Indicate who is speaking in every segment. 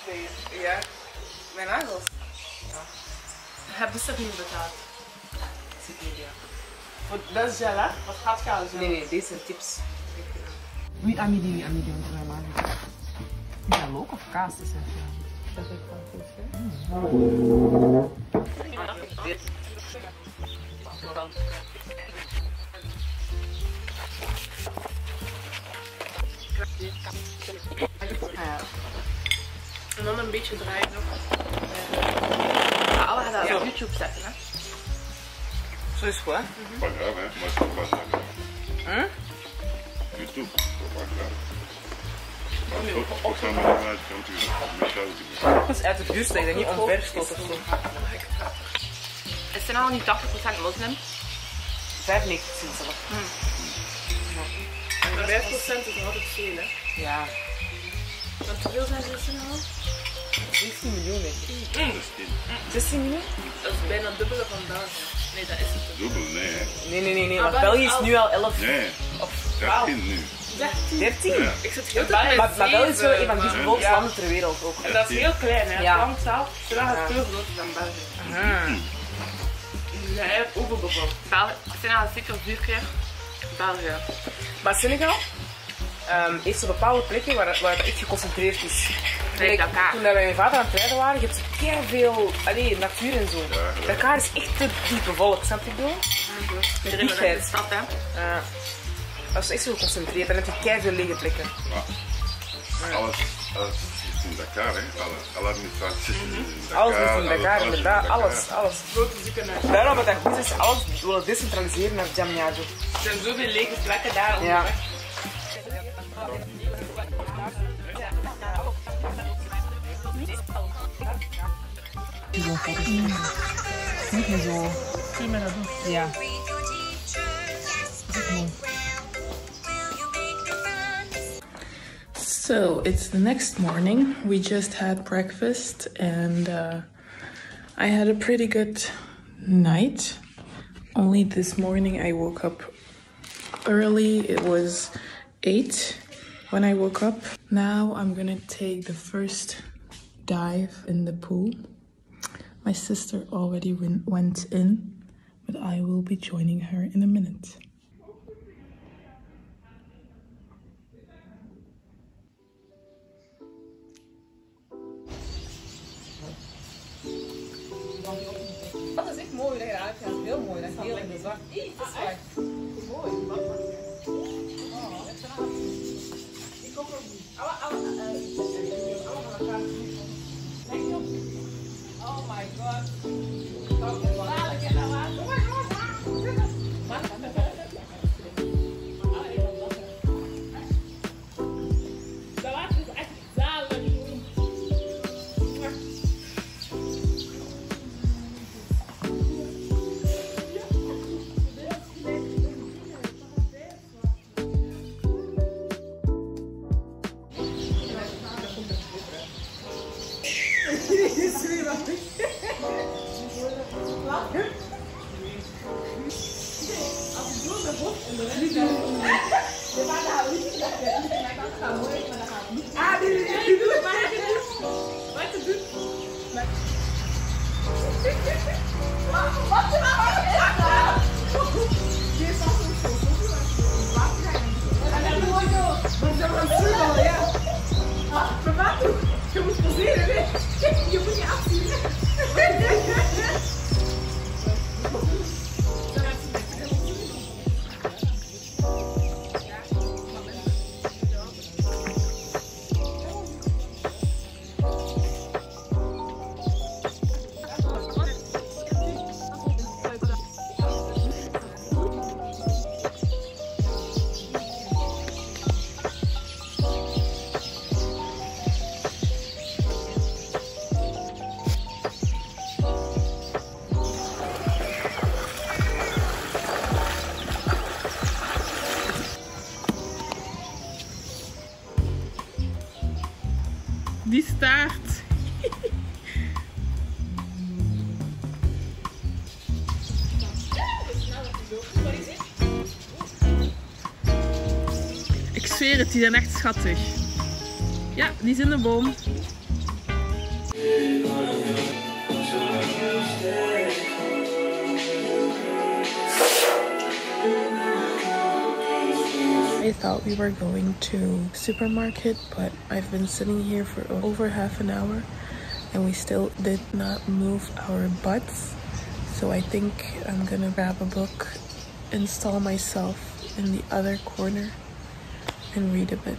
Speaker 1: tegen. Ja. Mijn nagels. Ja.
Speaker 2: Heb je dat niet betaald?
Speaker 1: Zit niet, ja. Dat is gel, hè? Wat gaat gaan? Nee, deze zijn tips. Wie amidi, want wij maken. Ja, look of kaas is het. Dat is wel goed, hè?
Speaker 2: En dan een beetje draaien nog. Alle gaan dat op YouTube zetten, hè?
Speaker 1: Zo is het goed, hè?
Speaker 3: Pagava, hè? Maar het was dat.
Speaker 1: Huh?
Speaker 3: YouTube, pagava. Wat gaan we nou uit kantoor?
Speaker 1: Dat is uit het buurt, dat je niet omverstoot of zo.
Speaker 2: Is er nou niet 80% moslim?
Speaker 1: 95% zelf.
Speaker 2: En 5% is nog altijd veel, hè?
Speaker 1: Ja.
Speaker 2: Want hoeveel zijn ze er nou?
Speaker 1: 16 miljoen, denk ik. 16 miljoen?
Speaker 2: Dat is bijna het dubbele van België. Nee, dat is het niet.
Speaker 3: Dubbel, nee, hè?
Speaker 1: Nee. Want België is nu al 11.
Speaker 3: Nee,
Speaker 1: Of
Speaker 3: 13 nu.
Speaker 1: 13?
Speaker 3: Ja.
Speaker 2: Ik zit heel tijd
Speaker 1: Maar België is wel een van de dichtbevolkte landen ter wereld ook.
Speaker 2: En dat is heel klein, hè?
Speaker 1: Ja.
Speaker 2: Het land zelf is wel veel groter dan België. Ja, hij heeft overbevolkt. Senegal is zeker 4 keer België.
Speaker 1: Maar Senegal heeft zo bepaalde plekken waar het echt geconcentreerd is.
Speaker 2: Dakar.
Speaker 1: Toen wij met mijn vader aan het rijden waren, je hebt veel natuur en zo.
Speaker 3: Ja.
Speaker 1: Dakar is echt te diep bevolkt, snap je bedoel?
Speaker 2: Iedereen in de stad, hè?
Speaker 1: Dat is echt zo geconcentreerd, dan heb je keiveel lege plekken.
Speaker 3: Maar alles zit in Dakar, hè? Alle administraties zitten in Dakar.
Speaker 1: Alles is in Dakar, inderdaad, alles.
Speaker 2: Grote ziekenhuis.
Speaker 1: Daarom wat dat goed is, alles willen decentraliseren naar Djamnyadjo.
Speaker 2: Er zijn zoveel lege plekken daar.
Speaker 1: Ja. Niet meer zo.
Speaker 2: Kun je mij dat doen?
Speaker 1: Ja.
Speaker 2: So it's the next morning. We just had breakfast and I had a pretty good night. Only this morning I woke up early. It was 8 when I woke up. Now I'm gonna take the first dive in the pool. My sister already went in, but I will be joining her in a minute.
Speaker 1: Dat is echt mooi dat je eruit gaat. Heel mooi, dat is heel in de zwart. Mooi. Ik ook nog niet. Oh my god.
Speaker 2: Die staart. Ik zweer het, die zijn echt schattig. Ja, die is in de boom. I thought we were going to supermarket, but I've been sitting here for over half an hour and we still did not move our butts. So I think I'm gonna grab a book, install myself in the other corner and read a bit.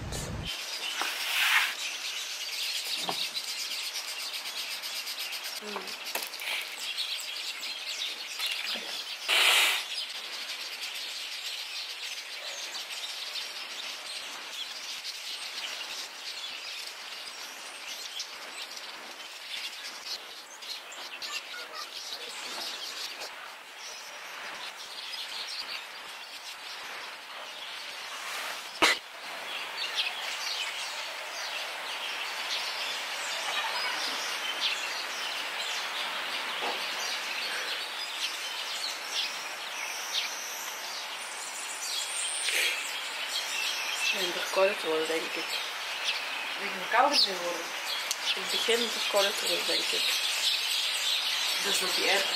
Speaker 1: En toch kouder te worden, denk ik. Het begint kouder te worden. Het begint toch kouder te worden, denk ik. Dat is nog niet erg.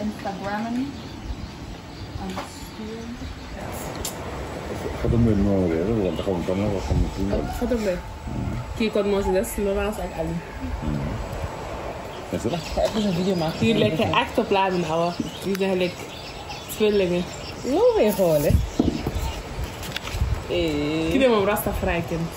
Speaker 1: Instagrammen. Aan het sturen.
Speaker 3: Gaat er meer nodig, want dan gaan we dan nog wat van doen.
Speaker 1: Gaat er mee. Kijk wat mooi is, normaal is eigenlijk Ali.
Speaker 3: Is dat?
Speaker 1: Ik ga even een video maken. Die lekker echt op laden houden. Die zijn gelijk tweelingen. Zo weer gewoon, hè. Kijk hem op Rasta vrijkind.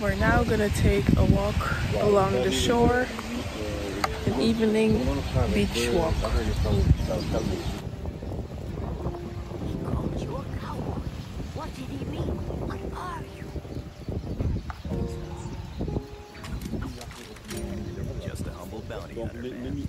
Speaker 2: We're now gonna take a walk along the shore, an evening beach walk.
Speaker 4: What did he mean? What are you?
Speaker 5: Just a humble bounty hunter, man.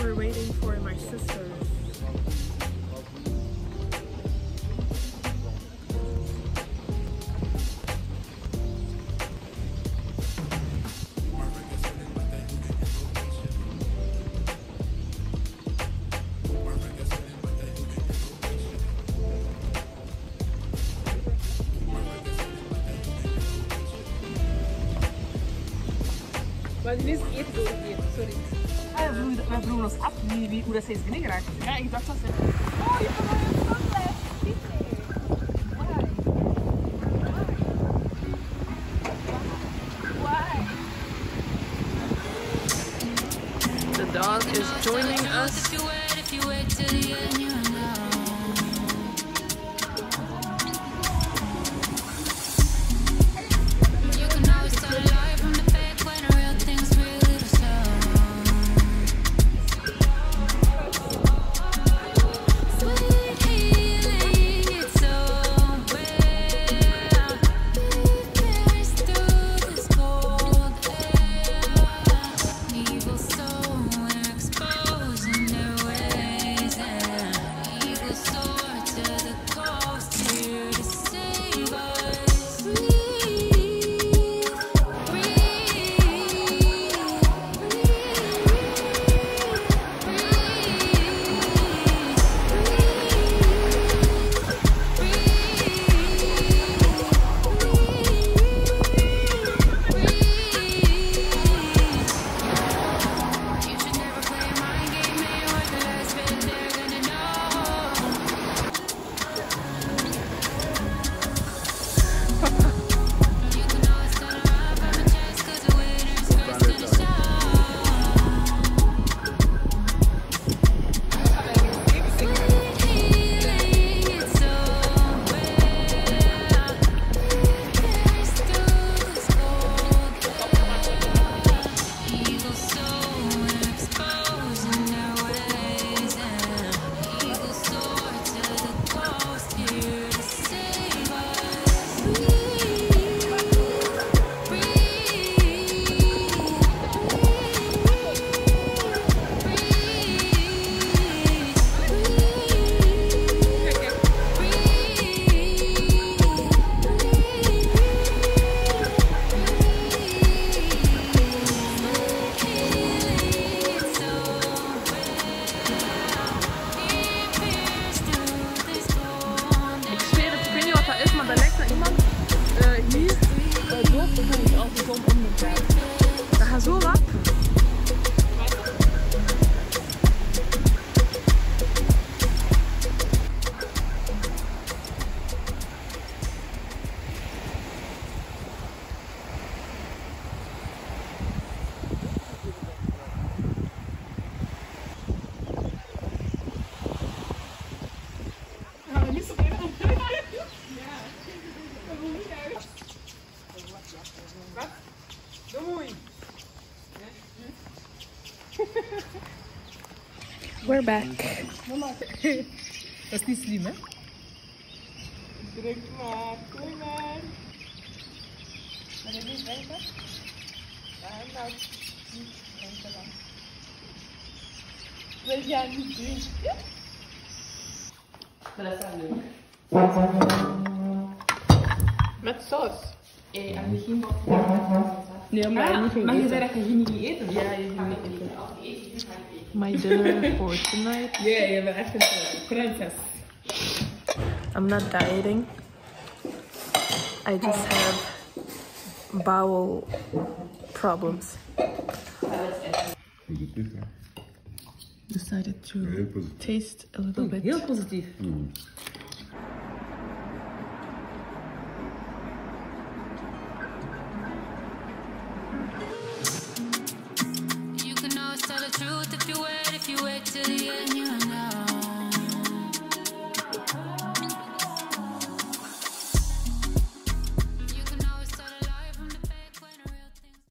Speaker 2: We're waiting for my sisters.
Speaker 1: Maar die is eten door hier, sorry. Wij vroegen ons af hoe dat ze is binnengeraakt. Ja, ik dacht dat ze... Oh, je hebt een sunglass.
Speaker 2: The dog is joining us. Dat gaat zo rap. We're back.
Speaker 1: Dat is niet slim, hè? Druk maar, kom maar. Ben je niet drinken? Ja, nou. Niet drinken dan. Wil jij niet drinken? Maar dat is wel leuk. Met saus. En misschien wat. Nee, maar je zei dat je hier niet eten. Ja, je ging niet eten.
Speaker 2: My dinner for tonight.
Speaker 1: Ja, je bent echt een prinses.
Speaker 2: I'm not dieting. I just have bowel problems. Decided to taste a little bit.
Speaker 1: Heel positief.
Speaker 6: You can always tell the truth if you wait till the end. You